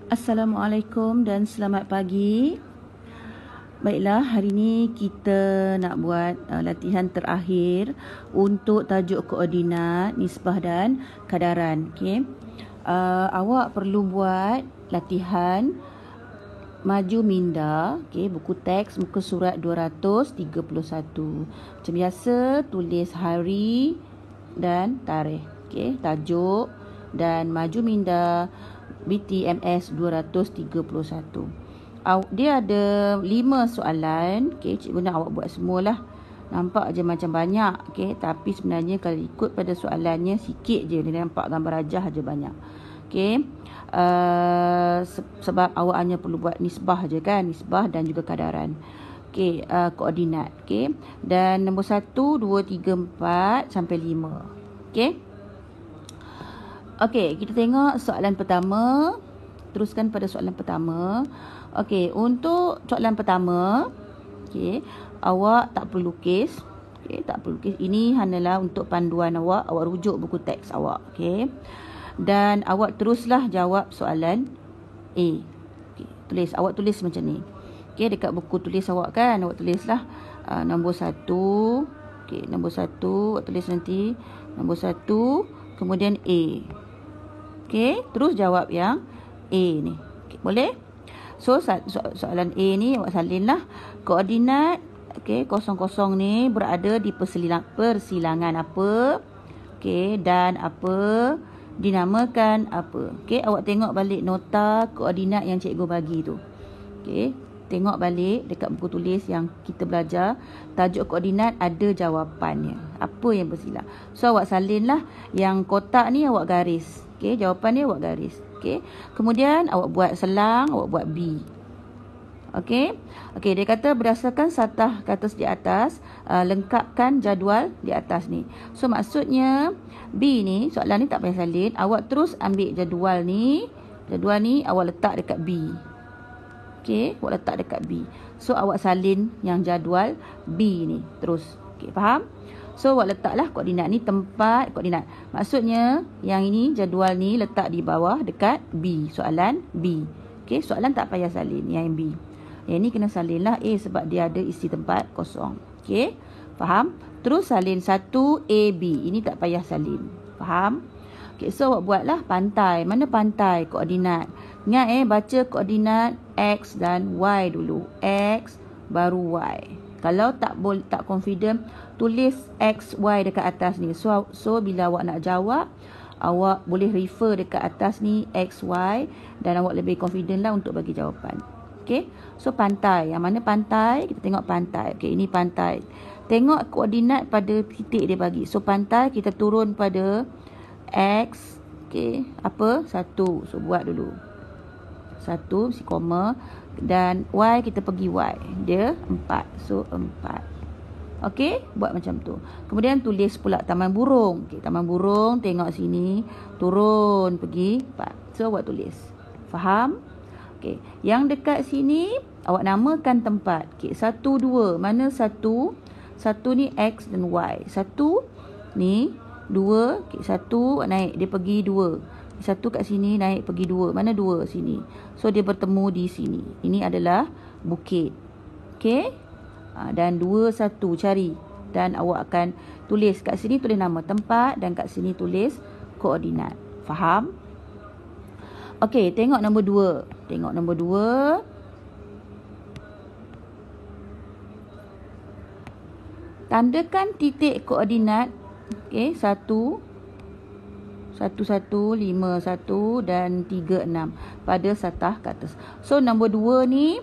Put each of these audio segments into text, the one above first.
Assalamualaikum dan selamat pagi. Baiklah, hari ini kita nak buat latihan terakhir untuk tajuk koordinat, nisbah dan kadaran. Okey. Awak perlu buat latihan maju minda, okey, buku teks muka surat 231. Macam biasa, tulis hari dan tarikh. Okey, tajuk dan maju minda BTMS 231. Dia ada 5 soalan. Okey, cikgu nak awak buat semualah. Nampak je macam banyak, okey, tapi sebenarnya kalau ikut pada soalannya sikit je, dia nampak gambar rajah je banyak. Okey. Sebab awak hanya perlu buat nisbah je kan, nisbah dan juga kadaran. Okey, koordinat, okey. Dan nombor 1, 2, 3, 4 sampai 5. Okey. Okey, kita tengok soalan pertama. Teruskan pada soalan pertama. Okey, untuk soalan pertama, okey, awak tak perlu lukis. Okey, tak perlu lukis. Ini hanyalah untuk panduan awak. Awak rujuk buku teks awak, okey. Dan awak teruslah jawab soalan A. Okey, awak tulis macam ni. Okey, dekat buku tulis awak kan, awak tulislah nombor 1. Okey, nombor 1 awak tulis nanti nombor 1, kemudian A. Okey, terus jawab yang A ni. Okay, boleh? So, soalan A ni awak salinlah. Koordinat, okey, 00 ni berada di persilangan apa? Okey, dan apa? Dinamakan apa? Okey, awak tengok balik nota koordinat yang cikgu bagi tu. Okey, tengok balik dekat buku tulis yang kita belajar. Tajuk koordinat ada jawapannya. Apa yang bersilang? So, awak salinlah. Yang kotak ni awak garis. Okey, jawapan dia awak garis. Okey. Kemudian awak buat selang, awak buat B. Okey. Okey, dia kata berdasarkan satah kata di atas, lengkapkan jadual di atas ni. So maksudnya B ni, soalan ni tak payah salin, awak terus ambil jadual ni. Jadual ni awak letak dekat B. Okey, awak letak dekat B. So awak salin yang jadual B ni terus. Okey, faham? So, awak letaklah koordinat ni tempat koordinat. Maksudnya, yang ini jadual ni letak di bawah dekat B. Soalan B. Okey, soalan tak payah salin yang B. Yang ni kena salinlah A sebab dia ada isi tempat kosong. Okey, faham? Terus salin 1AB. Ini tak payah salin. Faham? Okey, so awak buatlah pantai. Mana pantai? Koordinat. Ingat baca koordinat X dan Y dulu. X baru Y. Kalau tak confident, tulis X, Y dekat atas ni. So bila awak nak jawab, awak boleh refer dekat atas ni X, Y dan awak lebih confident lah untuk bagi jawapan. Okay. So pantai. Yang mana pantai? Kita tengok pantai. Okay, ini pantai. Tengok koordinat pada titik dia bagi. So pantai kita turun pada X. Okay. Apa? 1. So buat dulu. 1, si koma. Dan Y kita pergi Y. Dia 4. So 4. Okey, buat macam tu. Kemudian tulis pula taman burung. Okey, taman burung tengok sini, turun pergi 4. So awak tulis. Faham? Okey, yang dekat sini awak namakan tempat. Okey, 1 2. Mana 1? 1 ni X dan Y. 1 ni 2. Okey, 1 naik dia pergi 2. 1 kat sini naik pergi 2. Mana 2 sini? So dia bertemu di sini. Ini adalah bukit. Okey? Dan 2 1 cari. Dan awak akan tulis kat sini, tulis nama tempat dan kat sini tulis koordinat. Faham? Okey, tengok nombor 2. Tengok nombor 2. Tandakan titik koordinat. Okey, 1 1 1 5 1 dan 3 6 pada satah ke atas. So nombor 2 ni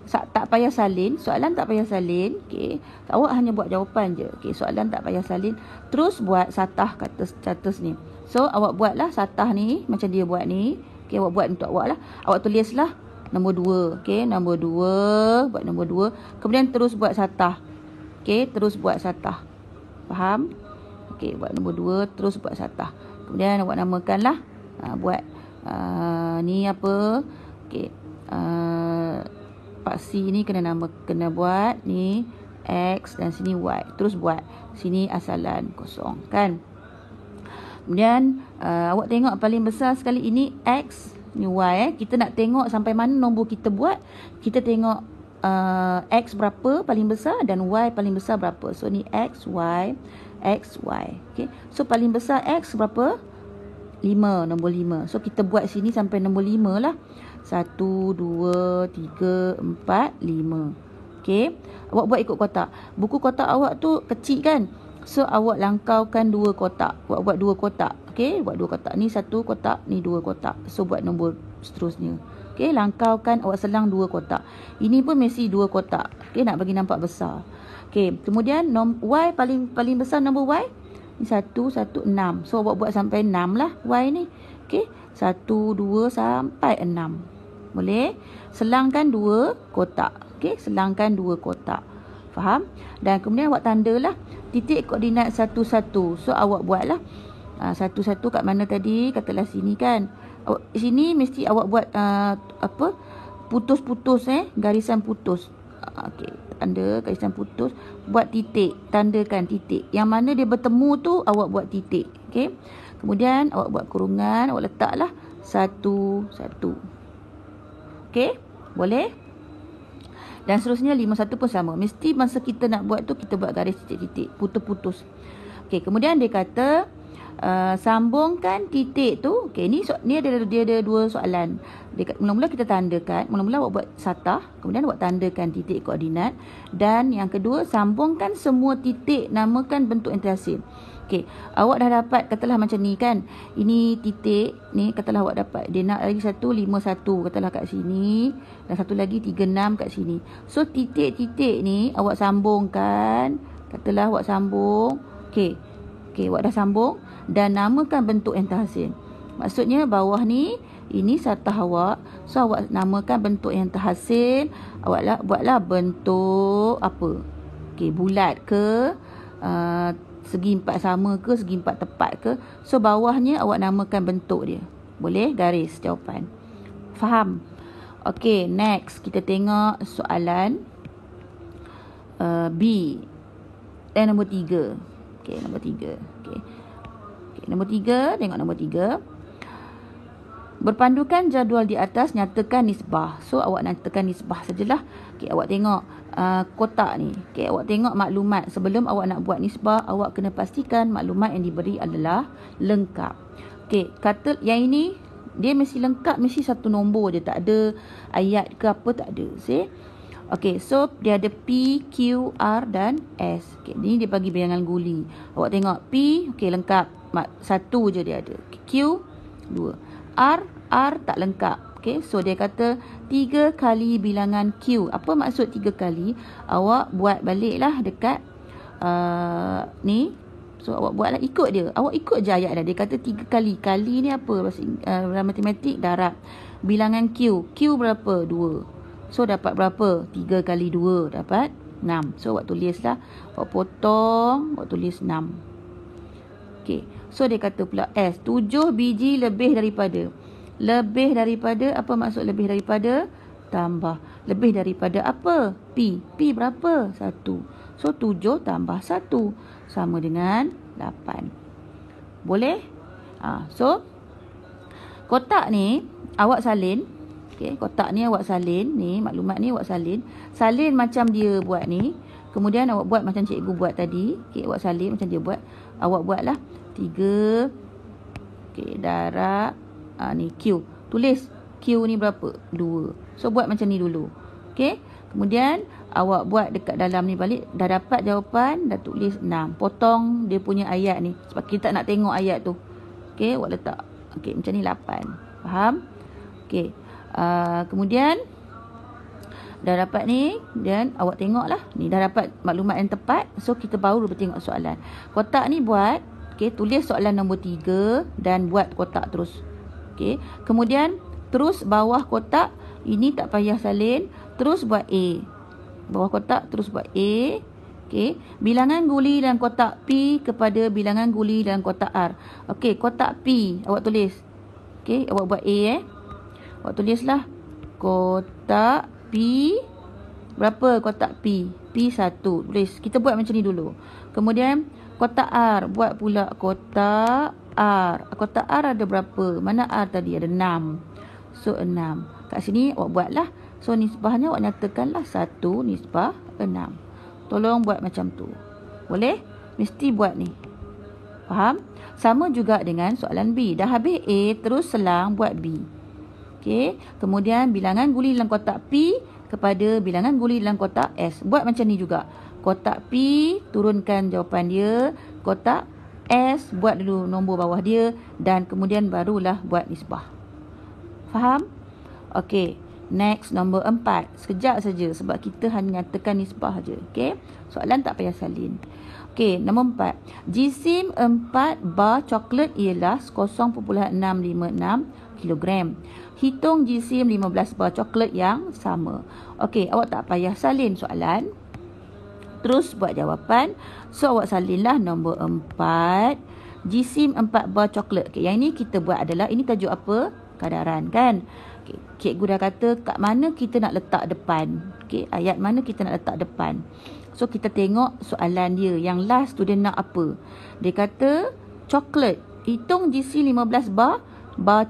tak payah salin, soalan tak payah salin. Okey, awak hanya buat jawapan je. Okey, soalan tak payah salin, terus buat satah ke atas ni. So awak buatlah satah ni macam dia buat ni. Okey, awak buat untuk awak lah. Awak tulislah nombor 2. Okey, nombor 2, buat nombor 2. Kemudian terus buat satah. Okey, terus buat satah. Faham? Okey, buat nombor 2, terus buat satah. Kemudian awak namakanlah, buat ni apa? Okey, part C ni kena buat ni X dan sini Y. Terus buat sini asalan kosong kan. Kemudian awak tengok paling besar sekali ini X Ni Y kita nak tengok sampai mana nombor kita buat. Kita tengok X berapa paling besar dan Y paling besar berapa. So ni X, Y, X, Y. Okay. So paling besar X berapa? 5, nombor 5. So kita buat sini sampai nombor 5 lah. 1, 2, 3, 4, 5. Okay. Awak buat ikut kotak. Buku kotak awak tu kecil kan? So awak langkaukan 2 kotak. Awak buat 2 kotak. Okay. Buat 2 kotak. Ni 1 kotak, ni 2 kotak. So buat nombor seterusnya. Okay. Langkaukan, awak selang 2 kotak. Ini pun mesti 2 kotak. Okay. Nak bagi nampak besar. Okay. Kemudian Y paling besar nombor Y. Ni 1, 1, 6. So awak buat sampai 6 lah Y ni. Okay. 1, 2 sampai 6. Boleh? Selangkan 2 kotak. Okay. Selangkan 2 kotak. Faham? Dan kemudian awak tandalah titik koordinat 1, 1. So awak buatlah 1, 1 kat mana tadi? Katalah sini kan. Sini mesti awak buat putus-putus garisan putus. Okey, tanda garisan putus, buat titik, tandakan titik. Yang mana dia bertemu tu awak buat titik. Okey. Kemudian awak buat kurungan, awak letaklah 1, 1. Okey? Boleh? Dan seterusnya 5, 1 pun sama. Mesti masa kita nak buat tu kita buat garis titik-titik, putus-putus. Okey, kemudian dia kata sambungkan titik tu. Okey, ni dia ada 2 soalan. Mula-mula kita tandakan, mula-mula awak buat satah, kemudian awak tandakan titik koordinat, dan yang kedua sambungkan semua titik, namakan bentuk yang terhasil. Okey, awak dah dapat katalah macam ni kan. Ini titik ni, katalah awak dapat dia nak lagi 1, 5, 1 katalah kat sini, dan satu lagi 3, 6 kat sini. So titik-titik ni awak sambungkan, katalah awak sambung. Okey. Okey, awak dah sambung dan namakan bentuk yang terhasil. Maksudnya bawah ni ini satah awak. So awak namakan bentuk yang terhasil. Awak buatlah bentuk apa? Okey, bulat ke, segi empat sama ke, segi empat tepat ke. So bawahnya awak namakan bentuk dia. Boleh? Garis jawapan. Faham? Okey, next kita tengok soalan B. Nombor 3. Okey, nombor 3. Okey. Okey, nombor 3, tengok nombor 3. Berpandukan jadual di atas, nyatakan nisbah. So awak nyatakan nisbah sajalah. Okey, awak tengok kotak ni. Okey, awak tengok maklumat. Sebelum awak nak buat nisbah, awak kena pastikan maklumat yang diberi adalah lengkap. Okey, kata yang ini dia mesti lengkap, mesti satu nombor je, tak ada ayat ke apa, tak ada. See? Okey, so dia ada P, Q, R dan S. Okey, ni dia bagi bilangan guli. Awak tengok P, okey lengkap. Satu je dia ada. Q, 2. R tak lengkap. Okey, so dia kata 3 kali bilangan Q. Apa maksud 3 kali? Awak buat baliklah dekat ni. So awak buatlah ikut dia. Awak ikut je ayat dah. Dia kata 3 kali. Kali ni apa? Bahasa matematik darab. Bilangan Q. Q berapa? 2. So dapat berapa? 3 kali 2 dapat 6. So awak tulislah. Awak potong, awak tulis 6. Okey. So dia kata pula S, 7 biji lebih daripada. Lebih daripada, apa maksud lebih daripada? Tambah. Lebih daripada apa? P. P berapa? 1. So 7 tambah 1 sama dengan 8. Boleh? So kotak ni awak salin. Okey, kotak ni awak salin. Ni maklumat ni awak salin. Salin macam dia buat ni. Kemudian awak buat macam cikgu buat tadi. Okey, awak salin macam dia buat. Awak buatlah 3. Okey, darab ni Q. Tulis Q ni berapa? 2. So buat macam ni dulu. Okey. Kemudian awak buat dekat dalam ni balik. Dah dapat jawapan, dah tulis 6. Potong dia punya ayat ni sebab kita tak nak tengok ayat tu. Okey, awak letak. Okey, macam ni 8. Faham? Okey. Kemudian dah dapat ni, dan awak tengoklah ni dah dapat maklumat yang tepat. So kita baru bertengok soalan. Kotak ni buat, okey, tulis soalan nombor 3 dan buat kotak terus. Okey, kemudian terus bawah kotak ini tak payah salin, terus buat A. Bawah kotak terus buat A. Okey, bilangan guli dalam kotak P kepada bilangan guli dalam kotak R. Okey, kotak P awak tulis. Okey, awak buat A Awak tulislah kotak P. Berapa kotak P? P1. Tulis. Kita buat macam ni dulu. Kemudian kotak R. Buat pula kotak R. Kotak R ada berapa? Mana R tadi? Ada 6. masuk 6. Kat sini awak buatlah. So nisbahnya awak nyatakanlah 1 nisbah 6. Tolong buat macam tu. Boleh? Mesti buat ni. Faham? Sama juga dengan soalan B. Dah habis A, terus selang buat B. Okey. Kemudian bilangan guli dalam kotak P kepada bilangan guli dalam kotak S. Buat macam ni juga. Kotak P, turunkan jawapan dia. Kotak S, buat dulu nombor bawah dia. Dan kemudian barulah buat nisbah. Faham? Okey. Next, nombor 4. Sekejap saja sebab kita hanya nyatakan nisbah saja. Okey. Soalan tak payah salin. Okey, nombor 4. Jisim 4 bar coklat ialah 0.656 kilogram. Hitung jisim 15 bar coklat yang sama. Okey, awak tak payah salin soalan. Terus buat jawapan. So, awak salinlah nombor 4. Jisim 4 bar coklat. Okey, yang ini kita buat adalah, ini tajuk apa? Kadaran, kan? Okay, cikgu dah kata kat mana kita nak letak depan. Okey, ayat mana kita nak letak depan. So, kita tengok soalan dia. Yang last tu dia nak apa? Dia kata coklat. Hitung jisim 15 bar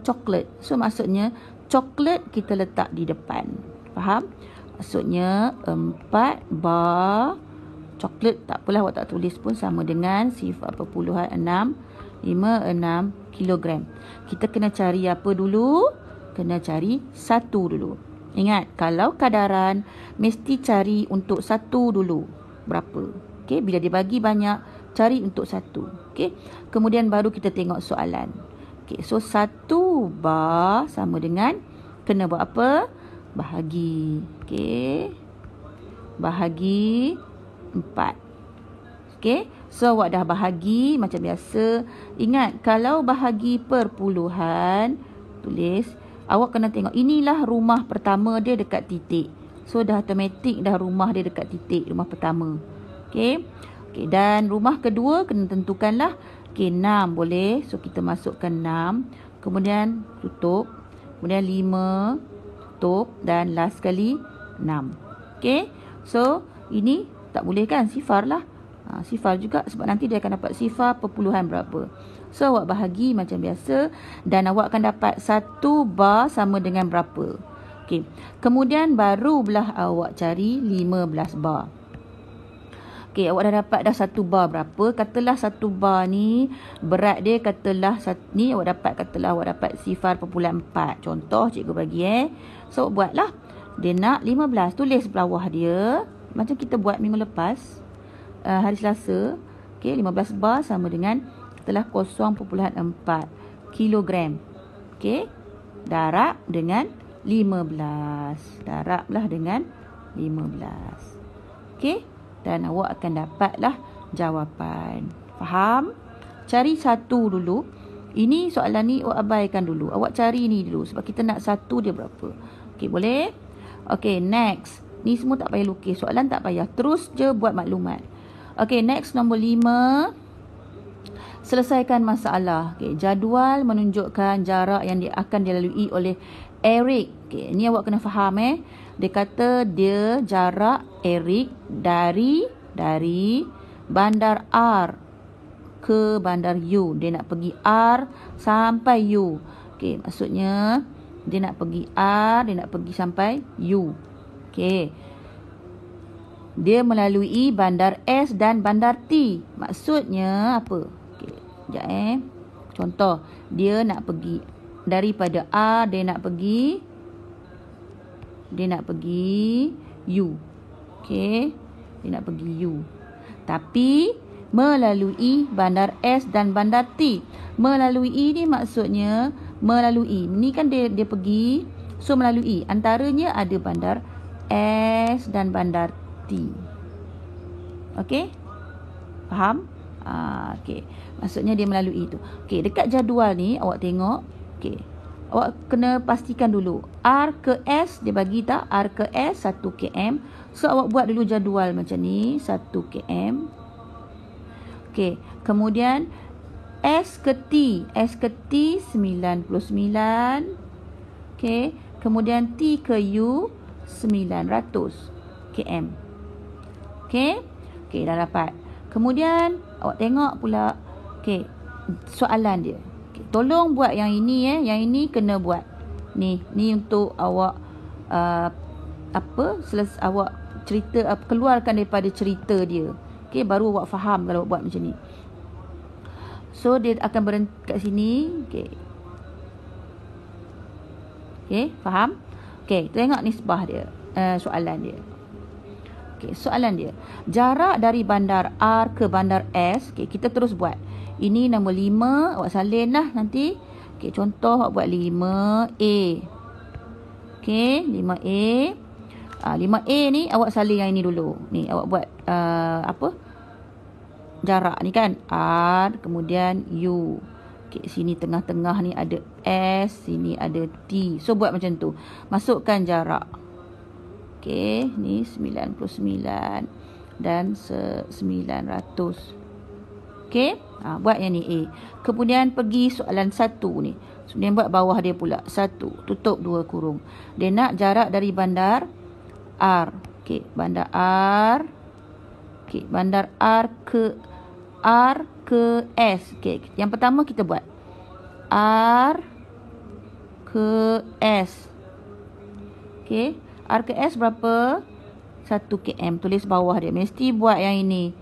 coklat. So, maksudnya coklat kita letak di depan. Faham? Maksudnya 4 bar coklat, tak apalah awak tak tulis pun, sama dengan 0.656 kilogram. Kita kena cari apa dulu? Kena cari 1 dulu. Ingat, kalau kadaran mesti cari untuk 1 dulu. Berapa? Okey, bila dia bagi banyak, cari untuk 1. Okey. Kemudian baru kita tengok soalan. Okey, so 1 bar sama dengan kena buat apa? Bahagi. Okey. Bahagi 4. Okey. So awak dah bahagi macam biasa. Ingat, kalau bahagi perpuluhan, tulis, awak kena tengok inilah rumah pertama dia dekat titik. So dah automatik dah rumah dia dekat titik, rumah pertama. Okey. Okey, dan rumah kedua kena tentukanlah. Okey, 6 boleh. So kita masukkan 6. Kemudian tutup. Kemudian 5 tutup dan last sekali 6. Okey. So ini tak boleh kan? Sifar lah. Sifar juga sebab nanti dia akan dapat sifar perpuluhan berapa. So awak bahagi macam biasa dan awak akan dapat 1 bar sama dengan berapa. Okey. Kemudian barulah awak cari 15 bar. Okey, awak dah dapat dah 1 bar berapa? Katalah 1 bar ni berat dia, katalah ni awak dapat sifar perpuluhan 4. Contoh cikgu bagi So buatlah. Dia nak 15, tulis bawah dia macam kita buat minggu lepas. Hari Selasa. Okey, 15 bar sama dengan katalah 0.4 kilogram. Okey. Darab dengan 15. Darablah dengan 15. Okey. Dan awak akan dapatlah jawapan. Faham? Cari 1 dulu. Ini soalan ni awak abaikan dulu. Awak cari ni dulu sebab kita nak 1 dia berapa. Okey, boleh? Okey, next. Ni semua tak payah lukis. Soalan tak payah. Terus je buat maklumat. Okey, next nombor 5. Selesaikan masalah. Okey, jadual menunjukkan jarak yang akan dilalui oleh Eric. Okey, ni awak kena faham Dia kata dia jarak Eric dari bandar R ke bandar U. Dia nak pergi R sampai U. Okey, maksudnya dia nak pergi R, dia nak pergi sampai U. Okey. Dia melalui bandar S dan bandar T. Maksudnya apa? Okey, sekejap Contoh, dia nak pergi daripada R, dia nak pergi U. Okey, dia nak pergi U. Tapi melalui bandar S dan bandar T. Melalui ni maksudnya melalui. Ni kan dia pergi, so melalui. Antaranya ada bandar S dan bandar T. Okey? Faham? Okey. Maksudnya dia melalui itu. Okey, dekat jadual ni awak tengok. Okey. Awak kena pastikan dulu. R ke S dia bagi tak? R ke S 1 km. So awak buat dulu jadual macam ni, 1 km. Okey, kemudian S ke T. S ke T 99. Okey, kemudian T ke U 900 km. Okey? Okey, dah dapat. Kemudian awak tengok pula soalan dia. Okay, tolong buat yang ini Yang ini kena buat. Ni untuk awak awak cerita, keluarkan daripada cerita dia. Okey, baru awak faham kalau awak buat macam ni. So dia akan berhenti kat sini. Okey. Okey, faham? Okey, tengok nisbah dia. Soalan dia. Okey, soalan dia. Jarak dari bandar R ke bandar S. Okey, kita terus buat. Ini nombor 5, awak salin lah nanti. Okey, contoh awak buat 5A. Okey, 5A. 5A ni awak salin yang ini dulu. Ni awak buat jarak ni kan. R, kemudian U. Okey, sini tengah-tengah ni ada S, sini ada T. So buat macam tu. Masukkan jarak. Okey, ni 99 dan 900. Okey, buat yang ni A. Kemudian pergi soalan 1 ni. Kemudian buat bawah dia pula. 1, tutup 2 kurung. Dia nak jarak dari bandar R. Okey, bandar R. Okey, bandar R ke S. Okey, yang pertama kita buat R ke S. Okey, R ke S berapa? 1 km. Tulis bawah dia. Mesti buat yang ini.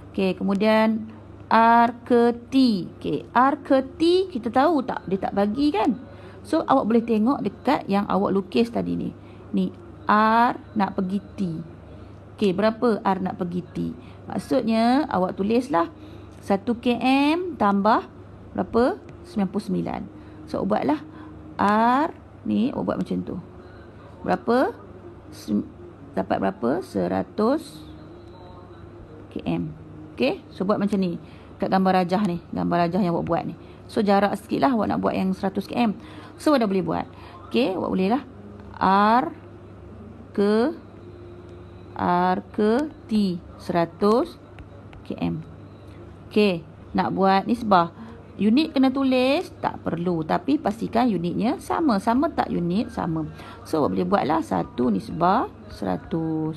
Okey, kemudian R ke T. Okey, R ke T kita tahu tak? Dia tak bagi kan? So, awak boleh tengok dekat yang awak lukis tadi ni. Ni, R nak pergi T. Okey, berapa R nak pergi T? Maksudnya, awak tulislah 1 km tambah berapa? 99. So, awak buatlah R ni, awak buat macam tu. Berapa? Dapat berapa? 100 km. Okey, so buat macam ni. Kat gambar rajah ni, gambar rajah yang awak buat ni. So jarak sikit lah awak nak buat yang 100 km. So awak dah boleh buat. Okey, awak boleh lah R ke T 100 km. Okey, nak buat nisbah. Unit kena tulis, tak perlu. Tapi pastikan unitnya sama. Sama tak unit? Sama. So, awak boleh buatlah 1 nisbah 100.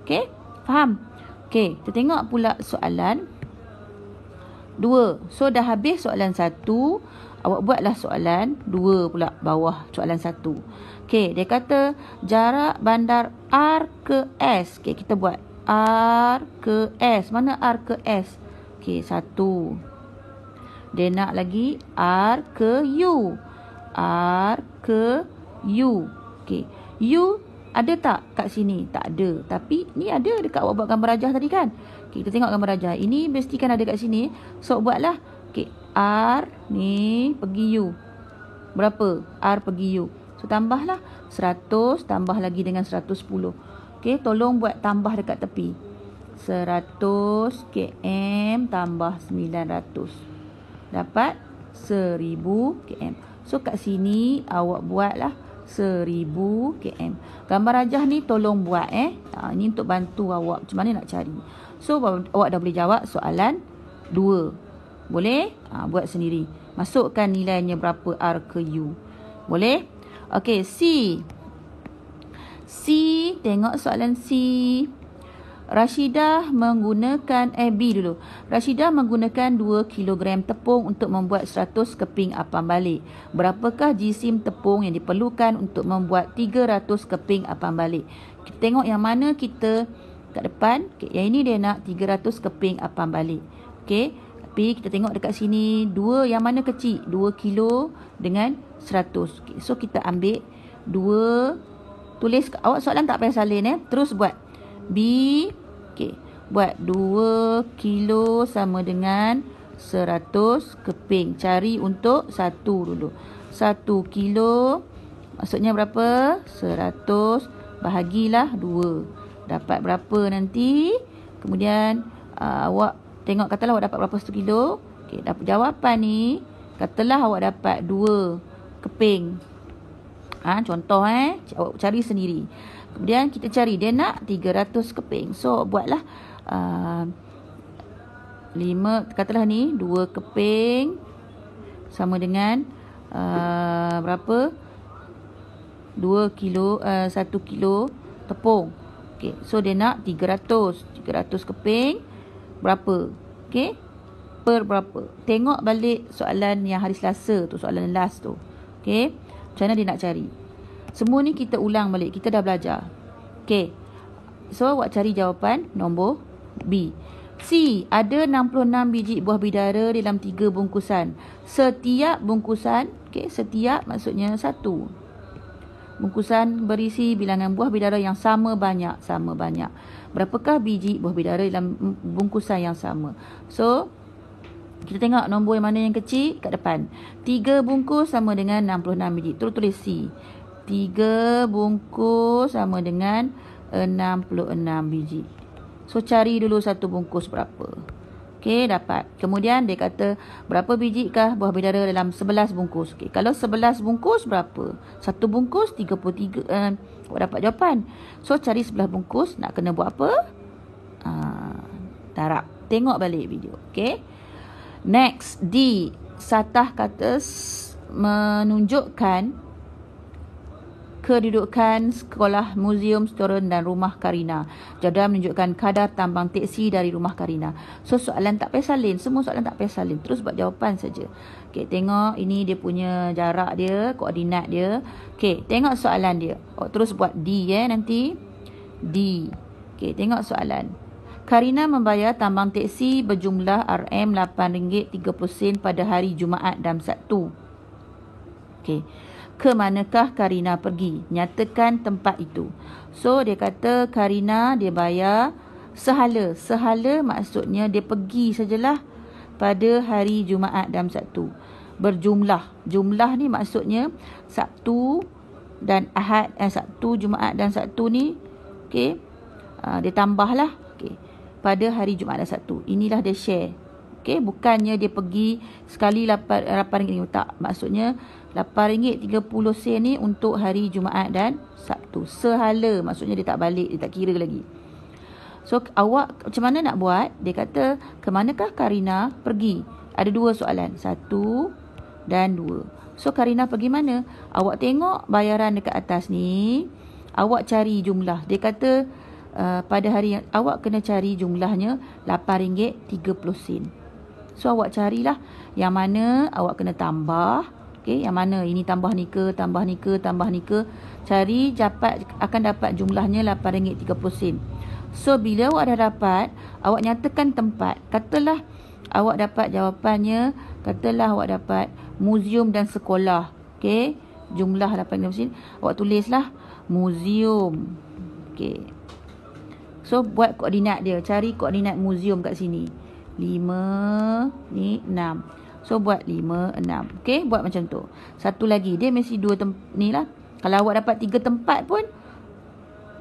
Okey, faham? Okey, kita tengok pula soalan 2. So, dah habis soalan 1. Awak buatlah soalan 2 pula bawah soalan 1. Okey, dia kata jarak bandar R ke S. Okey, kita buat R ke S. Mana R ke S? Okey, 1. Dia nak lagi R ke U. R ke U. Okey. U ada tak kat sini? Tak ada. Tapi ni ada dekat awak buat gambar rajah tadi kan? Okey, kita tengok gambar rajah. Ini mestikan ada kat sini. So, buatlah. Okey, R ni pergi U. Berapa? R pergi U. So, tambahlah 100 tambah lagi dengan 110. Okey, tolong buat tambah dekat tepi. 100 km tambah 900. Dapat 1000 km. So, kat sini awak buatlah 1000 km. Gambar rajah ni tolong buat ini untuk bantu awak macam mana nak cari. So, awak dah boleh jawab soalan 2. Boleh? Buat sendiri. Masukkan nilainya berapa R ke U. Boleh? Okey, C. Tengok soalan C. Rashidah menggunakan B dulu. Rashidah menggunakan 2 kg tepung untuk membuat 100 keping apam balik. Berapakah jisim tepung yang diperlukan untuk membuat 300 keping apam balik? Kita tengok yang mana kita kat depan. Okay, yang ini dia nak 300 keping apam balik. Okey, tapi kita tengok dekat sini 2 yang mana kecil? 2 kilo dengan 100. Okay, so kita ambil 2. Tulis awak soalan tak payah salin terus buat. B, okey, buat 2 kilo sama dengan 100 keping. Cari untuk 1 dulu. 1 kilo maksudnya berapa? 100 bahagilah 2. Dapat berapa nanti? Kemudian awak tengok, katalah awak dapat berapa 1 kilo. Okey, dapat jawapan ni. Katalah awak dapat 2 keping. Contoh awak cari sendiri. Kemudian kita cari dia nak 300 keping. So buatlah 5, katalah ni 2 keping sama dengan berapa? 2 kilo 1 kilo tepung. Okey, so dia nak 300 keping berapa? Okey, per berapa? Tengok balik soalan yang hari Selasa tu, soalan last tu. Okey, Macam mana dia nak cari? Semua ni kita ulang balik. Kita dah belajar. Okay. So, awak cari jawapan nombor B. C. Ada 66 biji buah bidara dalam 3 bungkusan. Setiap bungkusan, okay, setiap maksudnya satu. Bungkusan berisi bilangan buah bidara yang sama banyak. Sama banyak. Berapakah biji buah bidara dalam bungkusan yang sama? So, kita tengok nombor yang mana yang kecil kat depan. 3 bungkus sama dengan 66 biji. Terus tulis C. 3 bungkus sama dengan 66 biji. So, cari dulu satu bungkus berapa. Okey, dapat. Kemudian, dia kata, berapa bijikah buah bidara dalam 11 bungkus? Okey, kalau 11 bungkus, berapa? Satu bungkus, 33. Awak dapat jawapan. So, cari 11 bungkus. Nak kena buat apa? Darab. Tengok balik video. Okey. Next, D. Satah kata menunjukkan kedudukan sekolah, muzium, storen dan rumah Karina. Jadual menunjukkan kadar tambang teksi dari rumah Karina. So, soalan tak payah salin. Semua soalan tak payah salin. Terus buat jawapan saja. Okey, tengok ini dia punya jarak dia, koordinat dia. Okey, tengok soalan dia. Terus buat D nanti. D. Okey, tengok soalan. Karina membayar tambang teksi berjumlah RM8.30 pada hari Jumaat dan Sabtu. Okey. Ke manakah Karina pergi? Nyatakan tempat itu. So, dia kata Karina dia bayar sehala. Sehala maksudnya dia pergi sajalah pada hari Jumaat dan Sabtu. Berjumlah. Jumlah ni maksudnya Sabtu dan Ahad. Sabtu, Jumaat dan Sabtu ni. Okay. Dia tambahlah. Okay. Pada hari Jumaat dan Sabtu. Inilah dia share. Okay. Bukannya dia pergi sekali RM8. Tak. Maksudnya RM8.30 ni untuk hari Jumaat dan Sabtu. Sehala. Maksudnya dia tak balik. Dia tak kira lagi. So, awak macam mana nak buat? Dia kata, ke manakah Karina pergi? Ada 2 soalan. 1 dan 2. So, Karina pergi mana? Awak tengok bayaran dekat atas ni. Awak cari jumlah. Dia kata, pada hari yang awak kena cari jumlahnya RM8.30. So, awak carilah yang mana awak kena tambah. Okay, yang mana ini tambah ni ke, tambah ni ke, tambah ni ke. Cari akan dapat jumlahnya RM8.30. So, bila awak dah dapat, awak nyatakan tempat. Katalah awak dapat jawapannya, katalah awak dapat muzium dan sekolah. Okay, jumlah RM8.30. Awak tulislah muzium. Okay. So, buat koordinat dia. Cari koordinat muzium kat sini. 5, ni 6. So, buat 5, 6. Okay, buat macam tu. Satu lagi. Dia mesti 2 ni lah. Kalau awak dapat 3 tempat pun,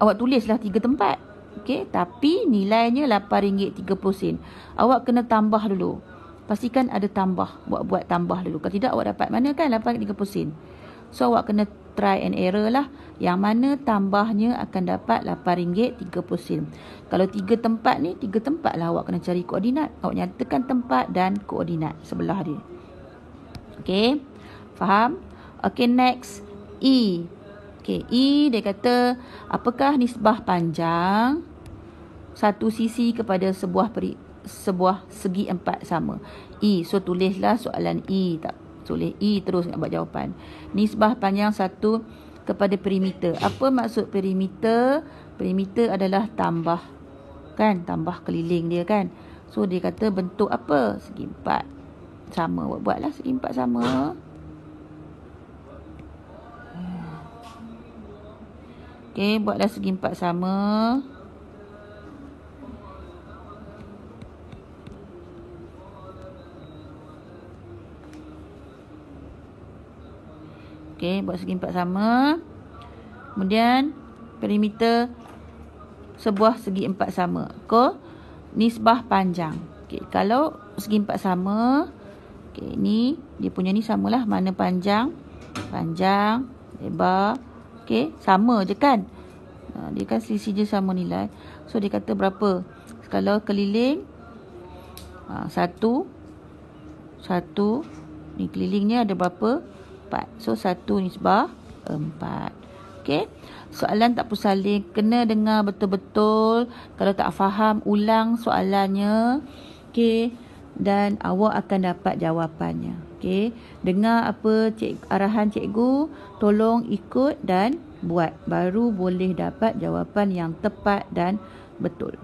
awak tulislah 3 tempat. Okay, tapi nilainya RM8.30. Awak kena tambah dulu. Pastikan ada tambah. Buat tambah dulu. Kalau tidak, awak dapat mana kan RM8.30. So, awak kena try and error lah. Yang mana tambahnya akan dapat RM8.30. Kalau 3 tempat ni, 3 tempat lah awak kena cari koordinat. Awak nyatakan tempat dan koordinat sebelah dia. Okay, faham? Okay, next. E. Okay, E dia kata, apakah nisbah panjang satu sisi kepada sebuah segi 4 sama? E. So, tulislah soalan E. Tak tulis E terus nak buat jawapan. Nisbah panjang 1 kepada perimeter. Apa maksud perimeter? Perimeter adalah tambah. Kan? Tambah keliling dia kan? So, dia kata bentuk apa? Segi 4 sama. Buatlah segi 4 sama. Okay, buatlah segi 4 sama. Okay, buat segi 4 sama. Kemudian, perimeter sebuah segi 4 sama. Nisbah panjang. Okay, kalau segi 4 sama, okay, ni, dia punya ni samalah. Mana panjang, lebar. Okay, sama je kan. Dia kan selisih je sama nilai. So, dia kata berapa? Kalau keliling, 1. Ni kelilingnya ada berapa? 4. So, 1 nisbah 4. Okay. Soalan tak pusing. Kena dengar betul-betul. Kalau tak faham, ulang soalannya. Okay. Dan awak akan dapat jawapannya. Okey, dengar apa arahan cikgu, tolong ikut dan buat. Baru boleh dapat jawapan yang tepat dan betul.